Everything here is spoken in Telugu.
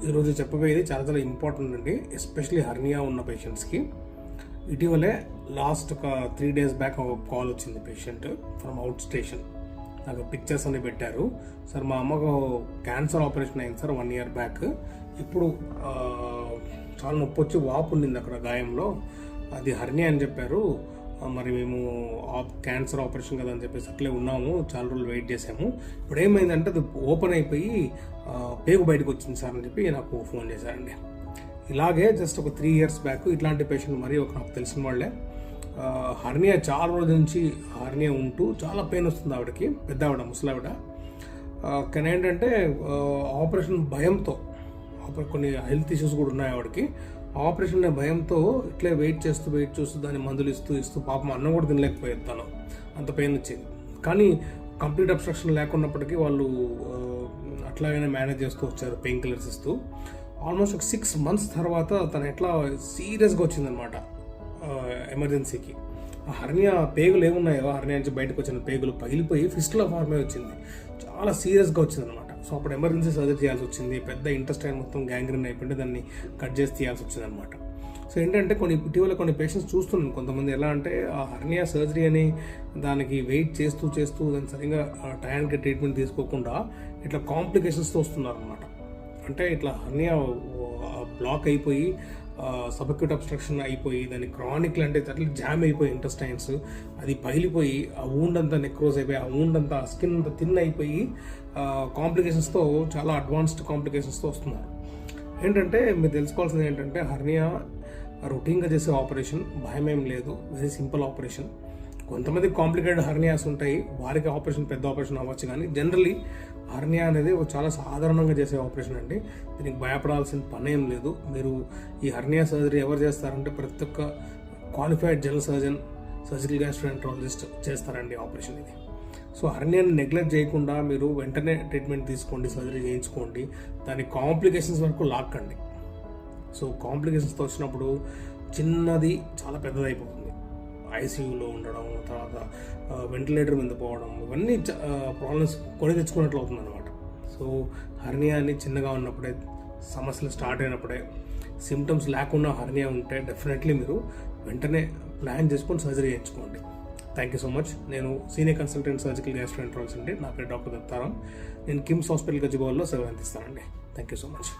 ఈరోజు చెప్పబోయేది చాలా ఇంపార్టెంట్ అండి, ఎస్పెషలీ హర్నియా ఉన్న పేషెంట్స్కి. ఇటీవలే లాస్ట్ ఒక 3 days బ్యాక్ ఒక కాల్ వచ్చింది పేషెంట్ ఫ్రమ్ అవుట్ స్టేషన్. నాకు పిక్చర్స్ అన్ని పెట్టారు. సార్ మా అమ్మకు క్యాన్సర్ ఆపరేషన్ అయింది సార్ 1 year బ్యాక్. ఇప్పుడు చాలా నొప్పి వచ్చి వాపు ఉండింది అక్కడ గాయంలో, అది హర్నియా అని చెప్పారు. మరి మేము క్యాన్సర్ ఆపరేషన్ కదా అని చెప్పేసి అట్లే ఉన్నాము, చాలా రోజులు వెయిట్ చేసాము. ఇప్పుడు ఏమైందంటే అది ఓపెన్ అయిపోయి పేగు బయటకు వచ్చింది సార్ అని చెప్పి నాకు ఫోన్ చేశారండి. ఇలాగే జస్ట్ ఒక 3 years బ్యాక్ ఇట్లాంటి పేషెంట్ మరి ఒక నాకు తెలిసిన వాళ్ళే హర్నియా చాలా రోజుల నుంచి హర్నియా ఉంటూ చాలా పెయిన్ వస్తుంది ఆవిడకి, పెద్ద ఆవిడ, ముసలావిడ. కానీ ఏంటంటే ఆపరేషన్ భయంతో, కొన్ని హెల్త్ ఇష్యూస్ కూడా ఉన్నాయి ఆవిడకి, ఆపరేషన్ భయంతో ఇట్లే వెయిట్ చేస్తూ దాన్ని మందులు ఇస్తూ పాపం అన్నం కూడా తినలేకపోయేది తను, అంత పెయిన్ వచ్చేది. కానీ కంప్లీట్ అబ్స్ట్రక్షన్ లేకున్నప్పటికీ వాళ్ళు అట్లాగనే మేనేజ్ చేస్తూ వచ్చారు, పెయిన్ కిల్లర్స్ ఇస్తూ. ఆల్మోస్ట్ ఒక 6 months తర్వాత తను ఎట్లా సీరియస్గా వచ్చిందనమాట ఎమర్జెన్సీకి. ఆ హర్నియా పేగులు ఏమున్నాయో, హర్నియా నుంచి బయటకు వచ్చిన పేగులు పగిలిపోయి ఫిస్టులా ఫార్మ్ అయి వచ్చింది, చాలా సీరియస్గా వచ్చిందనమాట. సో అప్పుడు ఎమర్జెన్సీ సర్జరీ చేయాల్సి వచ్చింది. పెద్ద ఇంటెస్టైన్ మొత్తం గ్యాంగ్రీన్ అయిపోయింది, దాన్ని కట్ చేసి తీయాల్సి వచ్చింది అనమాట. సో ఏంటంటే ఇటీవల కొన్ని పేషెంట్స్ చూస్తున్నాను, కొంతమంది ఎలా అంటే ఆ హర్నియా సర్జరీ అని దానికి వెయిట్ చేస్తూ దాన్ని సరిగ్గా టైంకి ట్రీట్మెంట్ తీసుకోకుండా ఇట్లా కాంప్లికేషన్స్తో వస్తున్నారు అనమాట. అంటే ఇట్లా హర్నియా బ్లాక్ అయిపోయి సబ్అక్యూట్ అబ్స్ట్రక్షన్ అయిపోయి దాన్ని క్రానిక్ అంటే అట్లా జామ్ అయిపోయి ఇంటెస్టైన్స్, అది పగిలిపోయి ఆ వూండ్ అంతా నెక్రోజ్ అయిపోయి, ఆ వూండ్ అంతా స్కిన్ అంతా థిన్ అయిపోయి కాంప్లికేషన్స్తో, చాలా అడ్వాన్స్డ్ కాంప్లికేషన్స్తో వస్తున్నారు. ఏంటంటే మీరు తెలుసుకోవాల్సింది ఏంటంటే హర్నియా రొటీన్గా చేసే ఆపరేషన్, భయం ఏం లేదు, వెరీ సింపుల్ ఆపరేషన్. కొంతమంది కాంప్లికేటెడ్ హర్నియాస్ ఉంటాయి, వారికి ఆపరేషన్ పెద్ద ఆపరేషన్ అవ్వచ్చు, కానీ జనరలీ హర్నియా అనేది చాలా సాధారణంగా చేసే ఆపరేషన్ అండి. దీనికి భయపడాల్సిన పని ఏం లేదు. మీరు ఈ హర్నియా సర్జరీ ఎవరు చేస్తారంటే ప్రతి ఒక్క qualified general surgeon, surgical gastroenterologist చేస్తారండి ఆపరేషన్ ఇది. సో హర్నియాని నెగ్లెక్ట్ చేయకుండా మీరు వెంటనే ట్రీట్మెంట్ తీసుకోండి, సర్జరీ చేయించుకోండి, దాని కాంప్లికేషన్స్ వరకు లాక్కండి. సో కాంప్లికేషన్స్తో వచ్చినప్పుడు చిన్నది చాలా పెద్దదైపోతుంది, ఐసీయూలో ఉండడం, తర్వాత వెంటిలేటర్ మీద పోవడం, ఇవన్నీ ప్రాబ్లమ్స్ కొని తెచ్చుకున్నట్లు అవుతుంది అనమాట. సో హర్నియాని చిన్నగా ఉన్నప్పుడే, సమస్యలు స్టార్ట్ అయినప్పుడే, సిమ్టమ్స్ లేకుండా హర్నియా ఉంటే డెఫినెట్లీ మీరు వెంటనే ప్లాన్ చేసుకొని సర్జరీ చేయించుకోండి. Thank you so much. నేను సీనియర్ కన్సల్టెంట్ సర్జికల్ గ్యాస్ట్రోఎంట్రాలజిస్ట్ అండి. నా పేరు డాక్టర్ దత్తారాం. నేను కిమ్స్ హాస్పిటల్ గచ్చిబౌలిలో సేవ అందిస్తానండి. Thank you so much.